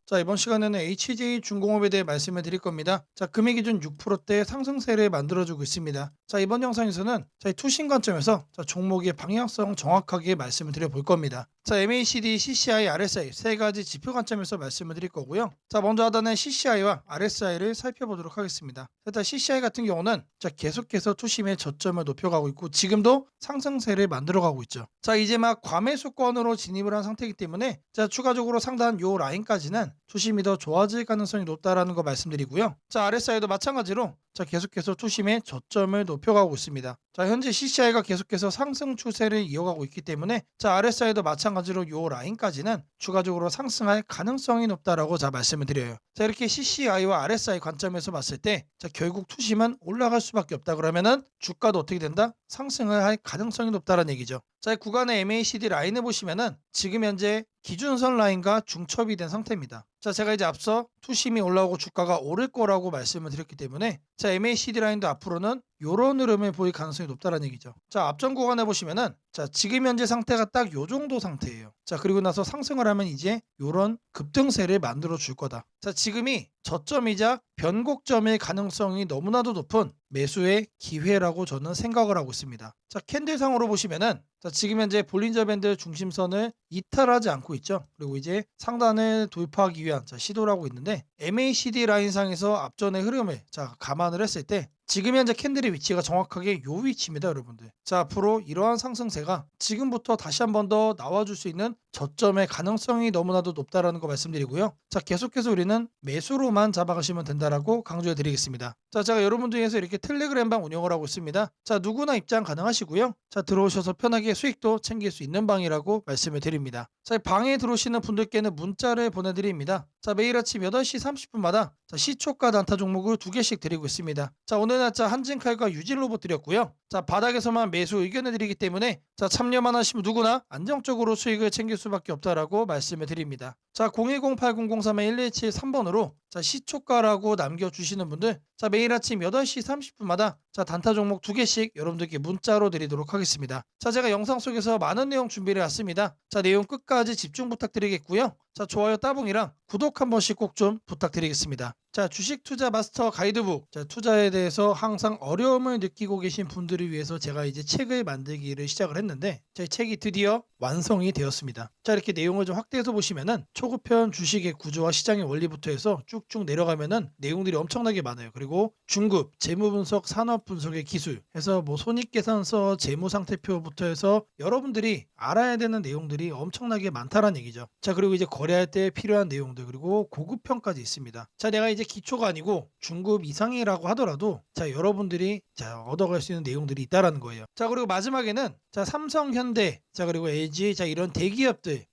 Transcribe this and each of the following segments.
자, 이번 시간에는 HJ중공업에 대해 말씀을 드릴 겁니다. 자, 금일 기준 6%대 상승세를 만들어주고 있습니다. 자, 이번 영상에서는 저희 투신 관점에서 종목의 방향성 정확하게 말씀을 드려볼 겁니다. 자, MACD, CCI, RSI 세 가지 지표 관점에서 말씀을 드릴 거고요. 자, 먼저 하단의 CCI와 RSI를 살펴보도록 하겠습니다. 일단 CCI 같은 경우는 계속해서 투심의 저점을 높여가고 있고 지금도 상승세를 만들어가고 있죠. 자, 이제 막 과매수권으로 진입을 한 상태이기 때문에 추가적으로 상단 요 라인까지는 투심이 더 좋아질 가능성이 높다라는 거 말씀드리고요. 자, RSI도 마찬가지로 계속해서 투심의 저점을 높여가고 있습니다. 자, 현재 CCI가 계속해서 상승 추세를 이어가고 있기 때문에 RSI도 마찬가지로 요 라인까지는 추가적으로 상승할 가능성이 높다라고 말씀을 드려요. 자, 이렇게 CCI와 RSI 관점에서 봤을 때 결국 투심은 올라갈 수밖에 없다 그러면은 주가도 어떻게 된다? 상승을 할 가능성이 높다는 얘기죠. 자, 이 구간의 MACD 라인을 보시면은 지금 현재 기준선 라인과 중첩이 된 상태입니다. 자, 제가 이제 앞서 투심이 올라오고 주가가 오를 거라고 말씀을 드렸기 때문에 MACD 라인도 앞으로는 요런 흐름을 보일 가능성이 높다는 얘기죠. 자, 앞전 구간에 보시면은 지금 현재 상태가 딱 요 정도 상태예요. 자, 그리고 나서 상승을 하면 이제 요런 급등세를 만들어 줄 거다. 자, 지금이 저점이자 변곡점일 가능성이 너무나도 높은 매수의 기회라고 저는 생각을 하고 있습니다. 자, 캔들상으로 보시면은 지금 현재 볼린저 밴드 중심선을 이탈하지 않고 있죠. 그리고 이제 상단을 돌파하기 위한 시도를 하고 있는데 MACD 라인상에서 앞전의 흐름을 감안을 했을 때 지금 현재 캔들의 위치가 정확하게 요 위치입니다, 여러분들. 자, 앞으로 이러한 상승세가 지금부터 다시 한 번 더 나와줄 수 있는 저점의 가능성이 너무나도 높다라는 거 말씀드리고요. 자, 계속해서 우리는 매수로만 잡아가시면 된다라고 강조해 드리겠습니다. 자, 제가 여러분들 위해서 이렇게 텔레그램방 운영을 하고 있습니다. 자, 누구나 입장 가능하시고요. 자, 들어오셔서 편하게 수익도 챙길 수 있는 방이라고 말씀을 드립니다. 자, 방에 들어오시는 분들께는 문자를 보내드립니다. 자, 매일 아침 8시 30분마다 시초가 단타 종목을 2개씩 드리고 있습니다. 자, 오늘 날짜 한진칼과 유진 로봇 드렸고요. 자, 바닥에서만 매수 의견을 드리기 때문에 참여만 하시면 누구나 안정적으로 수익을 챙길 수밖에 없다라고 말씀을 드립니다. 자, 010-8003-1173번으로 시초가라고 남겨주시는 분들 매일 아침 8시 30분마다 단타 종목 2개씩 여러분들께 문자로 드리도록 하겠습니다. 자, 제가 영상 속에서 많은 내용 준비를 해왔습니다. 자, 내용 끝까지 집중 부탁드리겠고요. 자, 좋아요 따봉이랑 구독 한 번씩 꼭 좀 부탁드리겠습니다. 자, 주식 투자 마스터 가이드북. 자, 투자에 대해서 항상 어려움을 느끼고 계신 분들을 위해서 제가 이제 책을 만들기를 시작을 했는데 제 책이 드디어 완성이 되었습니다. 자, 이렇게 내용을 좀 확대해서 보시면은 초급편 주식의 구조와 시장의 원리부터 해서 쭉쭉 내려가면은 내용들이 엄청나게 많아요. 그리고 중급, 재무 분석, 산업 분석의 기술 해서 손익계산서, 재무 상태표부터 해서 여러분들이 알아야 되는 내용들이 엄청나게 많다라는 얘기죠. 자, 그리고 이제 거래할 때 필요한 내용들 그리고 고급편까지 있습니다. 자, 내가 이제 기초가 아니고 중급 이상이라고 하더라도 여러분들이 얻어갈 수 있는 내용들이 있다라는 거예요. 자, 그리고 마지막에는 삼성, 현대, 그리고 LG 이런 대기업들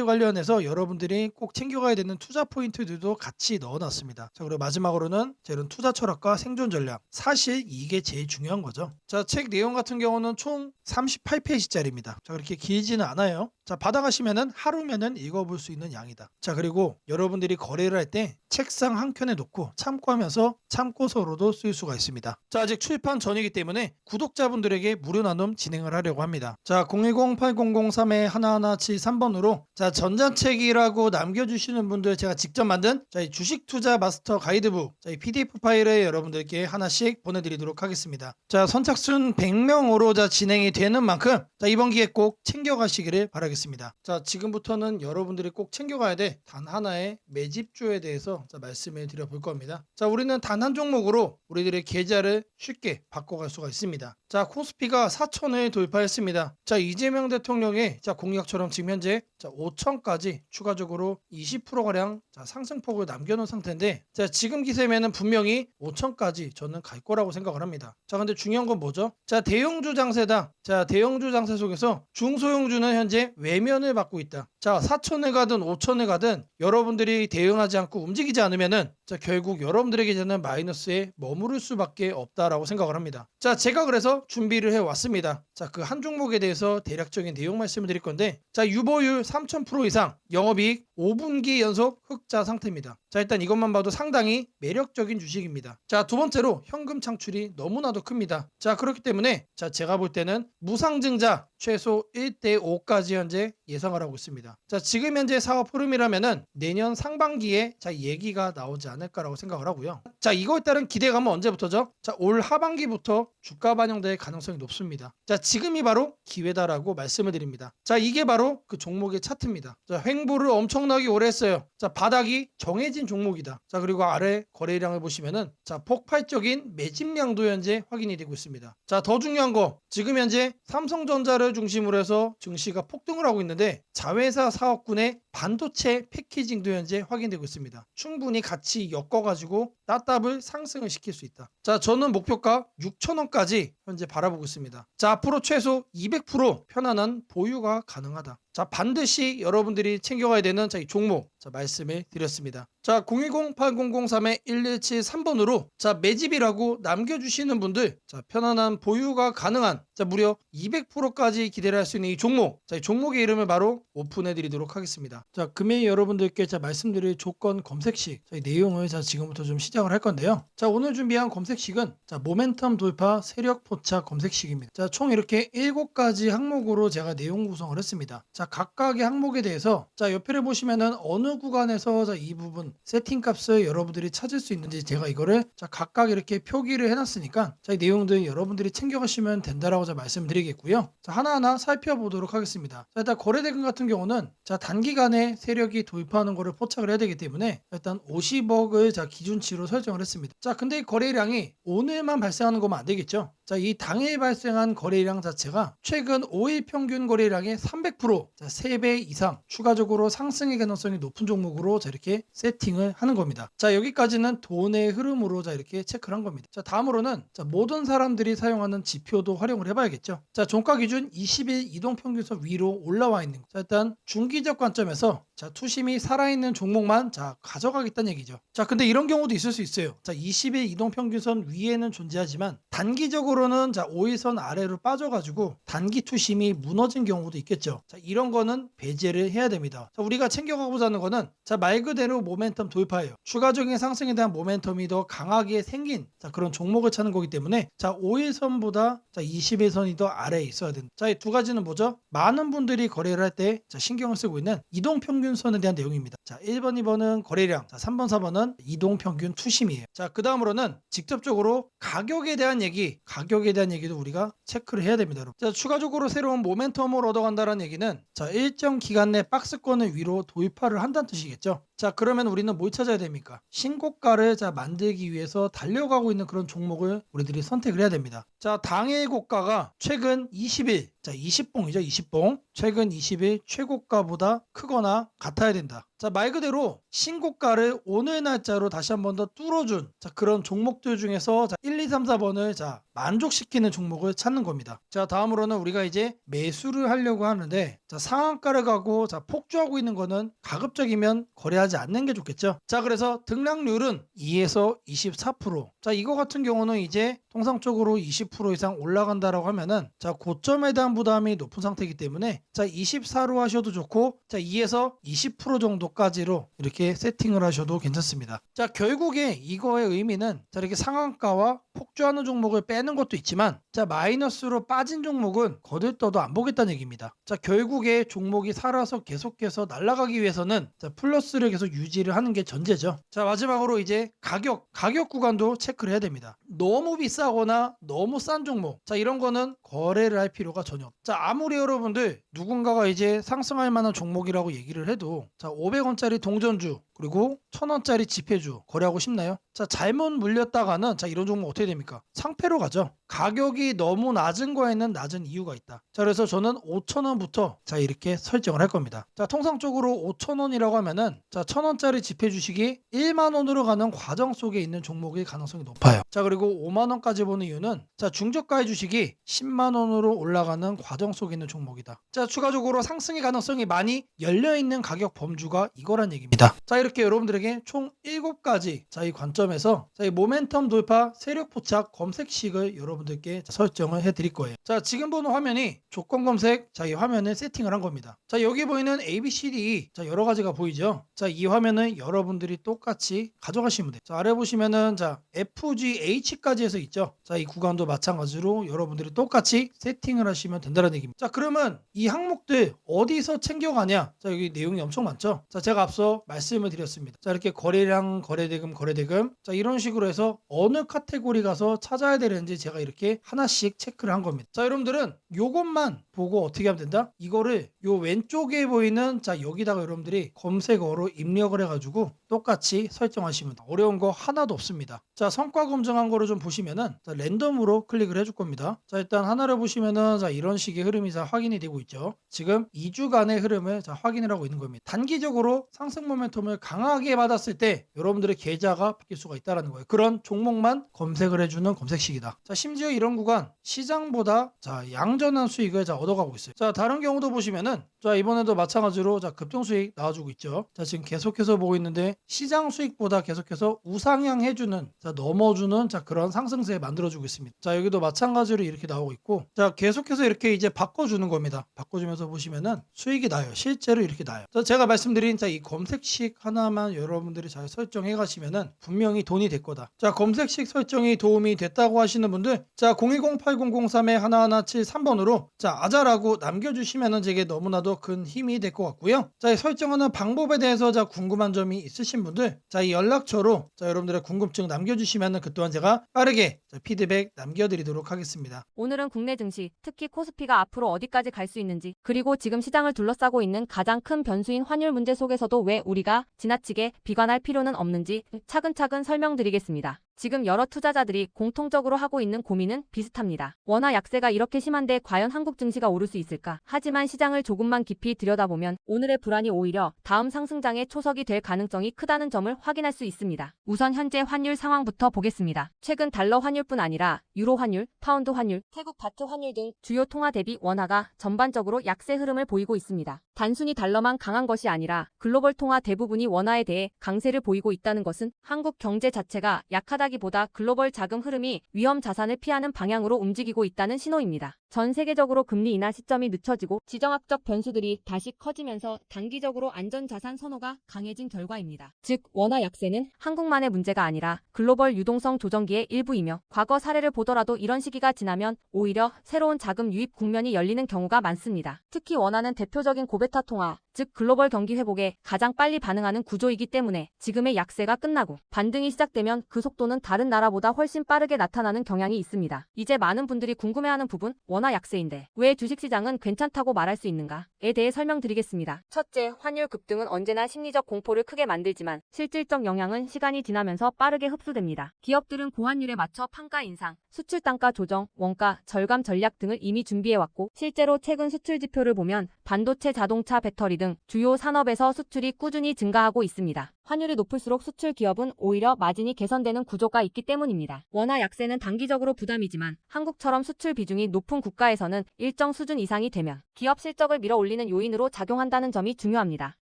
관련해서 여러분들이 꼭 챙겨가야 되는 투자 포인트들도 같이 넣어놨습니다. 자, 그리고 마지막으로는 이런 투자 철학과 생존 전략. 사실 이게 제일 중요한 거죠. 자, 책 내용 같은 경우는 총 38페이지짜리입니다. 자, 그렇게 길지는 않아요. 자, 받아가시면은 하루면은 읽어볼 수 있는 양이다. 자, 그리고 여러분들이 거래를 할 때 책상 한 켠에 놓고 참고하면서 참고서로도 쓸 수가 있습니다. 자, 아직 출판 전이기 때문에 구독자분들에게 무료 나눔 진행을 하려고 합니다. 자, 010-8003-1173번으로 전자책이라고 남겨주시는 분들 제가 직접 만든 이 주식 투자 마스터 가이드북 이 PDF 파일을 여러분들께 하나씩 보내드리도록 하겠습니다. 자, 선착순 100명으로 진행이 되는 만큼 이번 기회에 꼭 챙겨가시기를 바라겠습니다. 자, 지금부터는 여러분들이 꼭 챙겨가야 돼 단 하나의 매집주에 대해서 말씀을 드려볼 겁니다. 자, 우리는 단 한 종목으로 우리들의 계좌를 쉽게 바꿔갈 수가 있습니다. 자, 코스피가 4천을 돌파했습니다. 자, 이재명 대통령의 공약처럼 지금 현재 5천까지 추가적으로 20%가량 상승폭을 남겨놓은 상태인데 지금 기세면은 분명히 5천까지 저는 갈 거라고 생각을 합니다. 자, 근데 중요한 건 뭐죠? 자, 대형주 장세다. 자, 대형주 장세 속에서 중소형주는 현재 외면을 받고 있다. 자, 4천을 가든 5천을 가든 여러분들이 대응하지 않고 움직이지 않으면은 결국 여러분들에게는 마이너스에 머무를 수밖에 없다라고 생각을 합니다. 자, 제가 그래서 준비를 해 왔습니다. 자, 그 한 종목에 대해서 대략적인 내용 말씀을 드릴 건데 유보율 3000% 이상, 영업이익 5분기 연속 흑자 상태입니다. 자, 일단 이것만 봐도 상당히 매력적인 주식입니다. 자, 두 번째로 현금 창출이 너무나도 큽니다. 자, 그렇기 때문에 제가 볼 때는 무상증자 최소 1대5까지 현재 예상을 하고 있습니다. 자, 지금 현재 사업 흐름이라면은 내년 상반기에 얘기가 나오지 않을까라고 생각을 하고요. 자, 이거에 따른 기대감은 언제부터죠? 자, 올 하반기부터 주가 반영될 가능성이 높습니다. 자, 지금이 바로 기회다라고 말씀을 드립니다. 자, 이게 바로 그 종목의 차트입니다. 자, 횡보를 엄청나게 오래 했어요. 자, 바닥이 정해진 종목이다. 자, 그리고 아래 거래량을 보시면은 폭발적인 매집량도 현재 확인이 되고 있습니다. 자, 더 중요한 거, 지금 현재 삼성전자를 중심으로 해서 증시가 폭등을 하고 있는데 자회사 사업군의 반도체 패키징도 현재 확인되고 있습니다. 충분히 같이 엮어가지고 따답을 상승을 시킬 수 있다. 자, 저는 목표가 6,000원까지 현재 바라보고 있습니다. 자, 앞으로 최소 200% 편안한 보유가 가능하다. 자, 반드시 여러분들이 챙겨가야 되는 이 종목 말씀을 드렸습니다. 자, 010-8003-1173번으로 매집이라고 남겨주시는 분들 편안한 보유가 가능한 무려 200%까지 기대를 할 수 있는 이 종목, 이 종목의 이름을 바로 오픈해 드리도록 하겠습니다. 자, 금일 여러분들께 말씀드릴 조건 검색식 이 내용을 지금부터 좀 시작을 할 건데요. 자, 오늘 준비한 검색식은 모멘텀 돌파 세력 포착 검색식입니다. 자, 총 이렇게 7가지 항목으로 제가 내용 구성을 했습니다. 자, 각각의 항목에 대해서 옆에를 보시면은 어느 구간에서 이 부분 세팅 값을 여러분들이 찾을 수 있는지 제가 이거를 각각 이렇게 표기를 해놨으니까 이 내용들 여러분들이 챙겨가시면 된다라고 말씀드리겠고요. 하나하나 살펴보도록 하겠습니다. 자, 일단 거래대금 같은 경우는 단기간에 세력이 돌파하는 것을 포착을 해야 되기 때문에 일단 50억을 기준치로 설정을 했습니다. 자, 근데 이 거래량이 오늘만 발생하는 거면 안 되겠죠. 자, 이 당일 발생한 거래량 자체가 최근 5일 평균 거래량의 300%, 3배 이상 추가적으로 상승의 가능성이 높은 종목으로 이렇게 세팅을 하는 겁니다. 자, 여기까지는 돈의 흐름으로 이렇게 체크를 한 겁니다. 자, 다음으로는 모든 사람들이 사용하는 지표도 활용을 해봐야겠죠. 자, 종가 기준 20일 이동평균선 위로 올라와 있는 거. 자, 일단 중기적 관점에서 투심이 살아있는 종목만 가져가겠다는 얘기죠. 자, 근데 이런 경우도 있을 수 있어요. 자, 20일 이동평균선 위에는 존재하지만 단기적으로는 5일선 아래로 빠져가지고 단기 투심이 무너진 경우도 있겠죠. 자, 이런 거는 배제를 해야 됩니다. 자, 우리가 챙겨가고자 하는 거는 말 그대로 모멘텀 돌파예요. 추가적인 상승에 대한 모멘텀이 더 강하게 생긴 그런 종목을 찾는 거기 때문에 5일선보다 20일선이 더 아래에 있어야 된다. 자, 이 두 가지는 뭐죠? 많은 분들이 거래를 할 때 신경을 쓰고 있는 이동평균선에 대한 내용입니다. 자, 1번, 2번은 거래량, 3번, 4번은 이동평균 투심이에요. 자, 그 다음으로는 직접적으로 가격에 대한 얘기도 우리가 체크를 해야 됩니다. 여러분. 자, 추가적으로 새로운 모멘텀을 얻어간다는 얘기는 일정 기간 내 박스권을 위로 돌파를 한다는 뜻이겠죠. 자, 그러면 우리는 뭘 찾아야 됩니까? 신고가를 만들기 위해서 달려가고 있는 그런 종목을 우리들이 선택을 해야 됩니다. 자, 당일 고가가 최근 20일, 20봉이죠, 20봉. 최근 20일 최고가보다 크거나 같아야 된다. 자, 말 그대로 신고가를 오늘 날짜로 다시 한 번 더 뚫어준 그런 종목들 중에서 1, 2, 3, 4번을 만족시키는 종목을 찾는 겁니다. 자, 다음으로는 우리가 이제 매수를 하려고 하는데 상한가를 가고 폭주하고 있는 거는 가급적이면 거래하지 않는 게 좋겠죠. 자, 그래서 등락률은 2에서 24%. 자, 이거 같은 경우는 이제 통상적으로 20% 이상 올라간다라고 하면은 고점에 대한 부담이 높은 상태이기 때문에 24로 하셔도 좋고 2에서 20% 정도까지로 이렇게 세팅을 하셔도 괜찮습니다. 자, 결국에 이거의 의미는 이렇게 상한가와 폭주하는 종목을 빼는 것도 있지만 마이너스로 빠진 종목은 거들떠도 안 보겠다는 얘기입니다. 자, 결국에 종목이 살아서 계속해서 날아가기 위해서는 플러스를 계속 유지를 하는 게 전제죠. 자, 마지막으로 이제 가격 구간도 체크를 해야 됩니다. 너무 비싸거나 너무 싼 종목, 이런 거는 거래를 할 필요가 전혀 없다. 자, 아무리 여러분들 누군가가 이제 상승할 만한 종목이라고 얘기를 해도 500원짜리 동전주 그리고 1000원짜리 지폐주 거래하고 싶나요? 자, 잘못 물렸다가는 이런 종목 어떻게 됩니까? 상패로 가죠. 가격이 너무 낮은 거에는 낮은 이유가 있다. 자, 그래서 저는 5,000원부터 이렇게 설정을 할 겁니다. 자, 통상적으로 5,000원이라고 하면은 1,000원짜리 지폐 주식이 1만 원으로 가는 과정 속에 있는 종목일 가능성이 높아요. 자, 그리고 5만 원까지 보는 이유는 중저가의 주식이 10만 원으로 올라가는 과정 속에 있는 종목이다. 자, 추가적으로 상승의 가능성이 많이 열려 있는 가격 범주가 이거란 얘기입니다. 자, 이렇게 이렇게 여러분들에게 총 7가지 이 관점에서 이 모멘텀 돌파 세력 포착 검색식을 여러분들께 설정을 해 드릴 거예요. 자, 지금 보는 화면이 조건 검색 이 화면을 세팅을 한 겁니다. 자, 여기 보이는 ABCD 여러 가지가 보이죠. 자, 이 화면은 여러분들이 똑같이 가져가시면 돼요. 자, 아래 보시면은 FGH까지 해서 있죠. 자, 이 구간도 마찬가지로 여러분들이 똑같이 세팅을 하시면 된다는 얘기입니다. 자, 그러면 이 항목들 어디서 챙겨가냐? 자, 여기 내용이 엄청 많죠. 자, 제가 앞서 말씀을 드렸습니다. 자, 이렇게 거래량, 거래대금 자, 이런 식으로 해서 어느 카테고리 가서 찾아야 되는지 제가 이렇게 하나씩 체크를 한 겁니다. 자, 여러분들은 요것만 보고 어떻게 하면 된다? 이거를 요 왼쪽에 보이는 여기다가 여러분들이 검색어로 입력을 해가지고 똑같이 설정하시면 돼요. 어려운 거 하나도 없습니다. 자, 성과 검증한 거를 좀 보시면은 랜덤으로 클릭을 해줄 겁니다. 자, 일단 하나를 보시면은 이런 식의 흐름이 확인이 되고 있죠. 지금 2주간의 흐름을 확인을 하고 있는 겁니다. 단기적으로 상승 모멘텀을 강하게 받았을 때 여러분들의 계좌가 바뀔 수가 있다는 거예요. 그런 종목만 검색을 해주는 검색식이다. 자, 심지어 이런 구간 시장보다 양전한 수익을 얻어가고 있어요. 자, 다른 경우도 보시면은 이번에도 마찬가지로 급등 수익 나와주고 있죠. 자, 지금 계속해서 보고 있는데 시장 수익보다 계속해서 우상향 해주는 넘어주는 그런 상승세 만들어주고 있습니다. 자, 여기도 마찬가지로 이렇게 나오고 있고, 자, 계속해서 이렇게 이제 바꿔주는 겁니다. 바꿔주면서 보시면은 수익이 나요. 실제로 이렇게 나요. 자, 제가 말씀드린 이 검색식 하나만 여러분들이 잘 설정해 가시면은 분명히 돈이 될 거다. 자, 검색식 설정이 도움이 됐다고 하시는 분들, 자, 010-8003-1173번으로 아자라고 남겨주시면은 제게 너무나도 큰 힘이 될 것 같고요. 자, 이 설정하는 방법에 대해서 궁금한 점이 있으신 분들, 이 연락처로 여러분들의 궁금증 남겨주시면은 그 또한 제가 빠르게 피드백 남겨드리도록 하겠습니다. 오늘은 국내 증시, 특히 코스피가 앞으로 어디까지 갈 수 있는지, 그리고 지금 시장을 둘러싸고 있는 가장 큰 변수인 환율 문제 속에서도 왜 우리가 지나치게 비관할 필요는 없는지 차근차근 설명드리겠습니다. 지금 여러 투자자들이 공통적으로 하고 있는 고민은 비슷합니다. 원화 약세가 이렇게 심한데 과연 한국 증시가 오를 수 있을까? 하지만 시장을 조금만 깊이 들여다보면 오늘의 불안이 오히려 다음 상승장의 초석이 될 가능성이 크다는 점을 확인할 수 있습니다. 우선 현재 환율 상황부터 보겠습니다. 최근 달러 환율뿐 아니라 유로 환율, 파운드 환율, 태국 바트 환율 등 주요 통화 대비 원화가 전반적으로 약세 흐름을 보이고 있습니다. 단순히 달러만 강한 것이 아니라 글로벌 통화 대부분이 원화에 대해 강세를 보이고 있다는 것은 한국 경제 자체가 약하다기보다 글로벌 자금 흐름이 위험 자산을 피하는 방향으로 움직이고 있다는 신호입니다. 전 세계적으로 금리 인하 시점이 늦춰지고 지정학적 변수들이 다시 커지면서 단기적으로 안전자산 선호가 강해진 결과입니다. 즉, 원화 약세는 한국만의 문제가 아니라 글로벌 유동성 조정기의 일부이며 과거 사례를 보더라도 이런 시기가 지나면 오히려 새로운 자금 유입 국면이 열리는 경우가 많습니다. 특히 원화는 대표적인 고베타 통화, 즉 글로벌 경기 회복에 가장 빨리 반응하는 구조이기 때문에 지금의 약세가 끝나고 반등이 시작되면 그 속도는 다른 나라보다 훨씬 빠르게 나타나는 경향이 있습니다. 이제 많은 분들이 궁금해하는 부분, 원화 약세인데 왜 주식시장은 괜찮다고 말할 수 있는가에 대해 설명드리겠습니다. 첫째, 환율 급등은 언제나 심리적 공포를 크게 만들지만 실질적 영향은 시간이 지나면서 빠르게 흡수됩니다. 기업들은 고환율에 맞춰 판가 인상, 수출 단가 조정, 원가 절감 전략 등을 이미 준비해왔고 실제로 최근 수출 지표를 보면 반도체, 자동차, 배터리 등 주요 산업에서 수출이 꾸준히 증가하고 있습니다. 환율이 높을수록 수출 기업은 오히려 마진이 개선되는 구조가 있기 때문입니다. 원화 약세는 단기적으로 부담이지만 한국처럼 수출 비중이 높은 국가에서는 일정 수준 이상이 되면 기업 실적을 밀어올리는 요인으로 작용한다는 점이 중요합니다.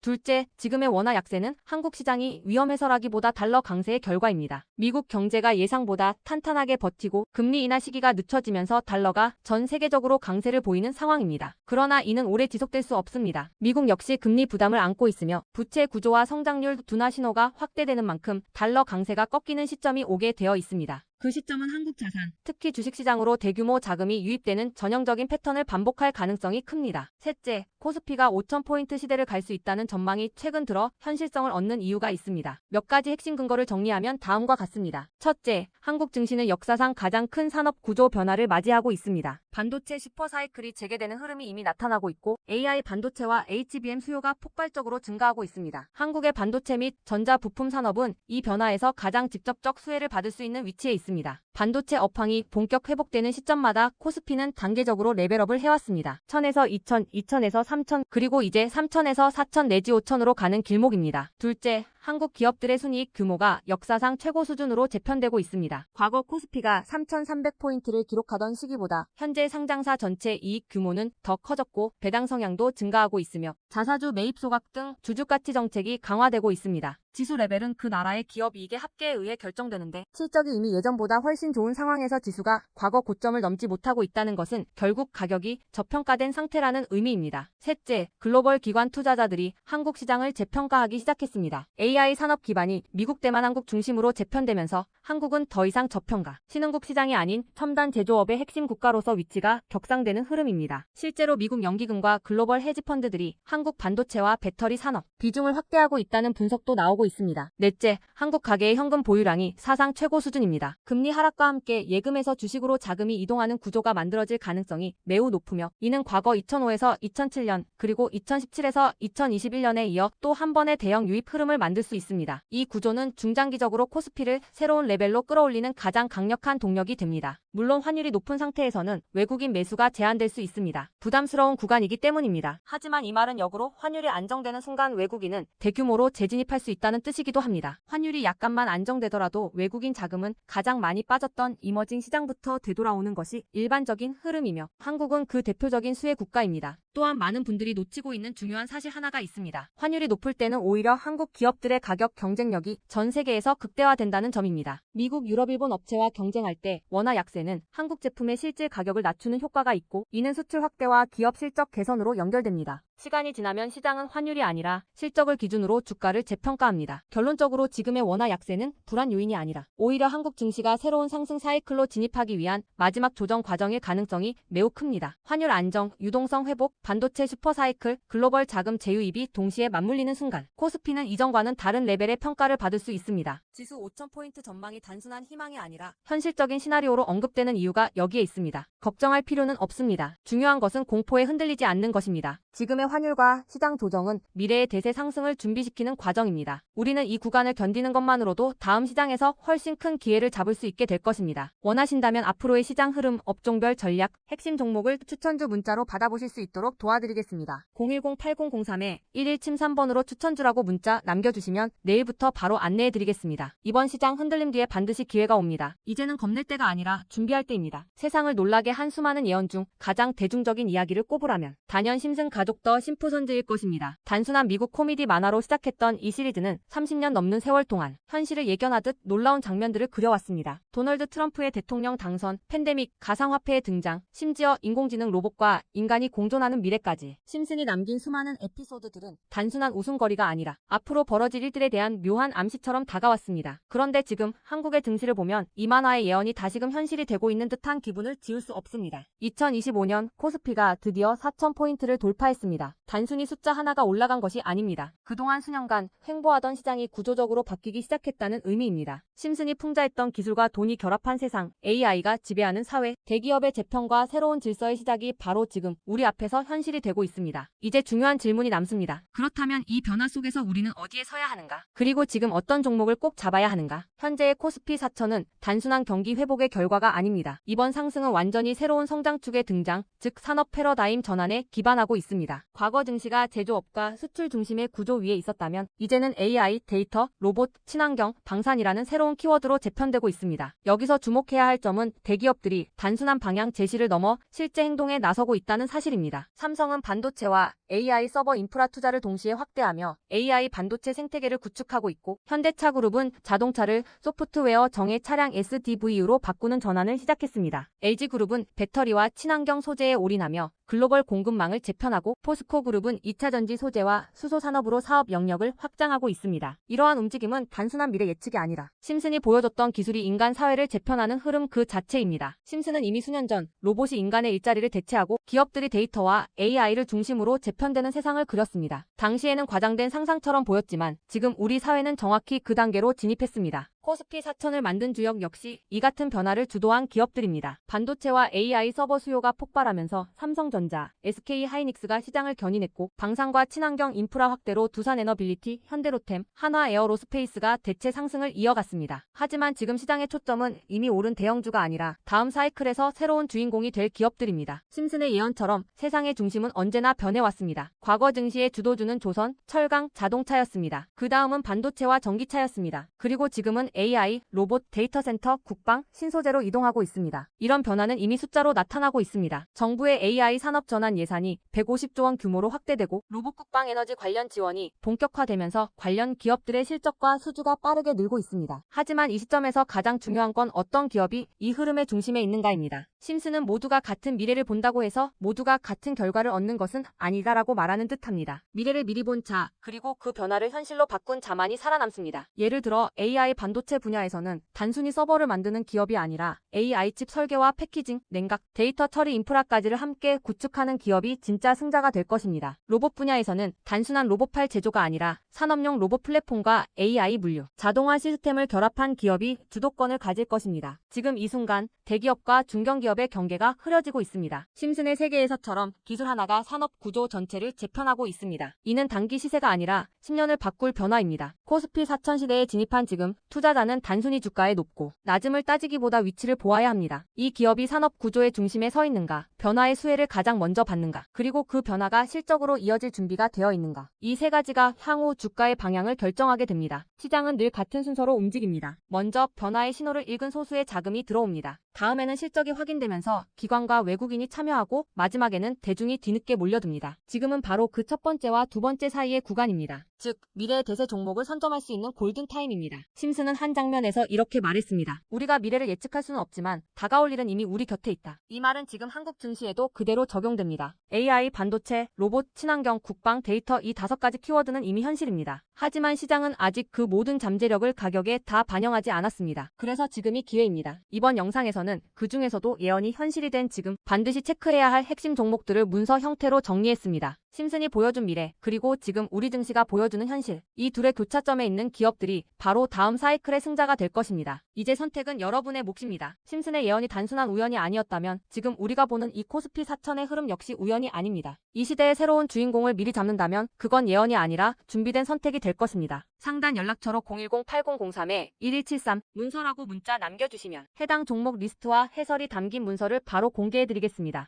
둘째, 지금의 원화 약세는 한국 시장이 위험해서라기보다 달러 강세의 결과입니다. 미국 경제가 예상보다 탄탄하게 버티고 금리 인하 시기가 늦춰지면서 달러가 전 세계적으로 강세를 보이는 상황입니다. 그러나 이는 오래 지속될 수 없습니다. 미국 역시 금리 부담을 안고 있으며 부채 구조와 성장률 둔화 신호가 확대되는 만큼 달러 강세가 꺾이는 시점이 오게 되어 있습니다. 그 시점은 한국 자산, 특히 주식시장으로 대규모 자금이 유입되는 전형적인 패턴을 반복할 가능성이 큽니다. 셋째, 코스피가 5,000포인트 시대를 갈 수 있다는 전망이 최근 들어 현실성을 얻는 이유가 있습니다. 몇 가지 핵심 근거를 정리하면 다음과 같습니다. 첫째, 한국 증시는 역사상 가장 큰 산업 구조 변화를 맞이하고 있습니다. 반도체 슈퍼사이클이 재개되는 흐름이 이미 나타나고 있고 AI 반도체와 HBM 수요가 폭발적으로 증가하고 있습니다. 한국의 반도체 및 전자 부품 산업은 이 변화에서 가장 직접적 수혜를 받을 수 있는 위치에 있습니다. 반도체 업황이 본격 회복되는 시점마다 코스피는 단계적으로 레벨업을 해왔습니다. 1000에서 2000, 2000에서 3000, 그리고 이제 3000에서 4000 내지 5000으로 가는 길목입니다. 둘째, 한국 기업들의 순이익 규모가 역사상 최고 수준으로 재편되고 있습니다. 과거 코스피가 3,300포인트를 기록하던 시기보다 현재 상장사 전체 이익 규모는 더 커졌고 배당 성향도 증가하고 있으며 자사주 매입 소각 등 주주가치 정책이 강화되고 있습니다. 지수 레벨은 그 나라의 기업 이익의 합계에 의해 결정되는데 실적이 이미 예전보다 훨씬 좋은 상황에서 지수가 과거 고점을 넘지 못하고 있다는 것은 결국 가격이 저평가된 상태라는 의미입니다. 셋째, 글로벌 기관 투자자들이 한국 시장을 재평가하기 시작했습니다. AI 산업 기반이 미국 대만한국 중심으로 재편되면서 한국은 더 이상 저평가, 신흥국 시장이 아닌 첨단 제조업의 핵심 국가로서 위치가 격상되는 흐름입니다. 실제로 미국 연기금과 글로벌 헤지펀드들이 한국 반도체와 배터리 산업 비중을 확대하고 있다는 분석도 나오고 있습니다. 넷째, 한국 가계의 현금 보유량이 사상 최고 수준입니다. 금리 하락과 함께 예금에서 주식으로 자금이 이동하는 구조가 만들어질 가능성이 매우 높으며 이는 과거 2005에서 2007년 그리고 2017에서 2021년에 이어 또 한 번의 대형 유입 흐름을 만들 수 있습니다. 이 구조는 중장기적으로 코스피를 새로운 레벨로 끌어올리는 가장 강력한 동력이 됩니다. 물론 환율이 높은 상태에서는 외국인 매수가 제한될 수 있습니다. 부담스러운 구간이기 때문입니다. 하지만 이 말은 역으로 환율이 안정되는 순간 외국인은 대규모로 재진입할 수 있다는 뜻이기도 합니다. 환율이 약간만 안정되더라도 외국인 자금은 가장 많이 빠졌던 이머징 시장부터 되돌아오는 것이 일반적인 흐름이며 한국은 그 대표적인 수혜 국가입니다. 또한 많은 분들이 놓치고 있는 중요한 사실 하나가 있습니다. 환율이 높을 때는 오히려 한국 기업들의 가격 경쟁력이 전 세계에서 극대화된다는 점입니다. 미국, 유럽, 일본 업체와 경쟁할 때 원화 약세는 한국 제품의 실질 가격을 낮추는 효과가 있고 이는 수출 확대와 기업 실적 개선으로 연결됩니다. 시간이 지나면 시장은 환율이 아니라 실적을 기준으로 주가를 재평가합니다. 결론적으로 지금의 원화 약세는 불안 요인이 아니라 오히려 한국 증시가 새로운 상승 사이클로 진입하기 위한 마지막 조정 과정일 가능성이 매우 큽니다. 환율 안정, 유동성 회복, 반도체 슈퍼 사이클, 글로벌 자금 재유입이 동시에 맞물리는 순간 코스피는 이전과는 다른 레벨의 평가를 받을 수 있습니다. 지수 5,000포인트 전망이 단순한 희망이 아니라 현실적인 시나리오로 언급되는 이유가 여기에 있습니다. 걱정할 필요는 없습니다. 중요한 것은 공포에 흔들리지 않는 것입니다. 지금의 환율과 시장 조정은 미래의 대세 상승을 준비시키는 과정입니다. 우리는 이 구간을 견디는 것만으로도 다음 시장에서 훨씬 큰 기회를 잡을 수 있게 될 것입니다. 원하신다면 앞으로의 시장 흐름, 업종별 전략, 핵심 종목을 추천주 문자로 받아보실 수 있도록 도와드리겠습니다. 010-8003-1173번으로 추천주라고 문자 남겨주시면 내일부터 바로 안내해드리겠습니다. 이번 시장 흔들림 뒤에 반드시 기회가 옵니다. 이제는 겁낼 때가 아니라 준비할 때입니다. 세상을 놀라게 한 수많은 예언 중 가장 대중적인 이야기를 꼽으라면 단연 심슨 가족 더 심프손즈일 것입니다. 단순한 미국 코미디 만화로 시작했던 이 시리즈는 30년 넘는 세월 동안 현실을 예견하듯 놀라운 장면들을 그려왔습니다. 도널드 트럼프의 대통령 당선, 팬데믹, 가상화폐의 등장, 심지어 인공지능 로봇과 인간이 공존하는 미래까지 심슨이 남긴 수많은 에피소드들은 단순한 웃음거리가 아니라 앞으로 벌어질 일들에 대한 묘한 암시처럼 다가왔습니다. 그런데 지금 한국의 증시를 보면 이 만화의 예언이 다시금 현실이 되고 있는 듯한 기분을 지울 수 없습니다. 2025년 코스피가 드디어 4,000포인트를 돌파했습니다. 단순히 숫자 하나가 올라간 것이 아닙니다. 그동안 수년간 횡보하던 시장이 구조적으로 바뀌기 시작했다는 의미입니다. 심슨이 풍자했던 기술과 돈이 결합한 세상, AI가 지배하는 사회, 대기업의 재편과 새로운 질서의 시작이 바로 지금 우리 앞에서 현실이 되고 있습니다. 이제 중요한 질문이 남습니다. 그렇다면 이 변화 속에서 우리는 어디에 서야 하는가? 그리고 지금 어떤 종목을 꼭 잡아야 하는가? 현재의 코스피 4천은 단순한 경기 회복의 결과가 아닙니다. 이번 상승은 완전히 새로운 성장축의 등장, 즉 산업 패러다임 전환에 기반하고 있습니다. 과거 증시가 제조업과 수출 중심의 구조 위에 있었다면 이제는 AI, 데이터, 로봇, 친환경, 방산이라는 새로운 키워드로 재편되고 있습니다. 여기서 주목해야 할 점은 대기업들이 단순한 방향 제시를 넘어 실제 행동에 나서고 있다는 사실입니다. 삼성은 반도체와 AI 서버 인프라 투자를 동시에 확대하며 AI 반도체 생태계를 구축하고 있고 현대차그룹은 자동차를 소프트웨어 정예 차량 SDV로 바꾸는 전환을 시작했습니다. LG그룹은 배터리와 친환경 소재에 올인하며 글로벌 공급망을 재편하고 포스코그룹은 2차전지 소재와 수소 산업으로 사업 영역을 확장하고 있습니다. 이러한 움직임은 단순한 미래 예측이 아니라 심슨이 보여줬던 기술이 인간 사회를 재편하는 흐름 그 자체입니다. 심슨은 이미 수년 전 로봇이 인간의 일자리를 대체하고 기업들이 데이터와 AI를 중심으로 재편되는 세상을 그렸습니다. 당시에는 과장된 상상처럼 보였지만 지금 우리 사회는 정확히 그 단계로 진입했습니다. 코스피 4000을 만든 주역 역시 이 같은 변화를 주도한 기업들입니다. 반도체와 AI 서버 수요가 폭발하면서 삼성전자, SK하이닉스가 시장을 견인했고 방산과 친환경 인프라 확대로 두산에너빌리티, 현대로템, 한화에어로스페이스가 대체 상승을 이어갔습니다. 하지만 지금 시장의 초점은 이미 오른 대형주가 아니라 다음 사이클에서 새로운 주인공이 될 기업들입니다. 심슨의 예언처럼 세상의 중심은 언제나 변해왔습니다. 과거 증시의 주도주는 조선, 철강, 자동차였습니다. 그 다음은 반도체와 전기차였습니다. 그리고 지금은 AI, 로봇, 데이터 센터, 국방, 신소재로 이동하고 있습니다. 이런 변화는 이미 숫자로 나타나고 있습니다. 정부의 AI 산업 전환 예산이 150조 원 규모로 확대되고 로봇 국방 에너지 관련 지원이 본격화되면서 관련 기업들의 실적과 수주가 빠르게 늘고 있습니다. 하지만 이 시점에서 가장 중요한 건 어떤 기업이 이 흐름의 중심에 있는가입니다. 심슨은 모두가 같은 미래를 본다고 해서 모두가 같은 결과를 얻는 것은 아니다라고 말하는 듯합니다. 미래를 미리 본 자, 그리고 그 변화를 현실로 바꾼 자만이 살아남습니다. 예를 들어 AI 반도체 분야에서는 단순히 서버를 만드는 기업이 아니라 AI 칩 설계와 패키징, 냉각, 데이터 처리 인프라까지를 함께 구축하는 기업이 진짜 승자가 될 것입니다. 로봇 분야에서는 단순한 로봇팔 제조가 아니라 산업용 로봇 플랫폼과 AI 물류, 자동화 시스템을 결합한 기업이 주도권을 가질 것입니다. 지금 이 순간 대기업과 중견기업의 경계가 흐려지고 있습니다. 심슨의 세계에서처럼 기술 하나가 산업 구조 전체를 재편하고 있습니다. 이는 단기 시세가 아니라 10년을 바꿀 변화입니다. 코스피 4000 시대에 진입한 지금 투자자는 단순히 주가의 높고 낮음을 따지기보다 위치를 보아야 합니다. 이 기업이 산업 구조의 중심에 서 있는가, 변화의 수혜를 가장 먼저 받는가, 그리고 그 변화가 실적으로 이어질 준비가 되어 있는가. 이 세 가지가 향후 주가의 방향을 결정하게 됩니다. 시장은 늘 같은 순서로 움직입니다. 먼저 변화의 신호를 읽은 소수의 자금이 들어옵니다. 다음에는 실적이 확인되면서 기관과 외국인이 참여하고 마지막에는 대중이 뒤늦게 몰려듭니다. 지금은 바로 그 첫 번째와 두 번째 사이의 구간입니다. 즉, 미래의 대세 종목을 선점할 수 있는 골든타임입니다. 심슨은 한 장면에서 이렇게 말했습니다. 우리가 미래를 예측할 수는 없지만 다가올 일은 이미 우리 곁에 있다. 이 말은 지금 한국 증시에도 그대로 적용됩니다. AI, 반도체, 로봇, 친환경, 국방, 데이터 이 5가지 키워드는 이미 현실입니다. 하지만 시장은 아직 그 모든 잠재력을 가격에 다 반영하지 않았습니다. 그래서 지금이 기회입니다. 이번 영상에서는 그 중에서도 예언이 현실이 된 지금 반드시 체크해야 할 핵심 종목들을 문서 형태로 정리했습니다. 심슨이 보여준 미래, 그리고 지금 우리 증시가 보여주는 현실. 이 둘의 교차점에 있는 기업들이 바로 다음 사이클의 승자가 될 것입니다. 이제 선택은 여러분의 몫입니다. 심슨의 예언이 단순한 우연이 아니었다면 지금 우리가 보는 이 코스피 4000의 흐름 역시 우연이 아닙니다. 이 시대의 새로운 주인공을 미리 잡는다면 그건 예언이 아니라 준비된 선택이 될 것입니다. 상단 연락처로 010-8003-1173 문서라고 문자 남겨주시면 해당 종목 리스트와 해설이 담긴 문서를 바로 공개해드리겠습니다.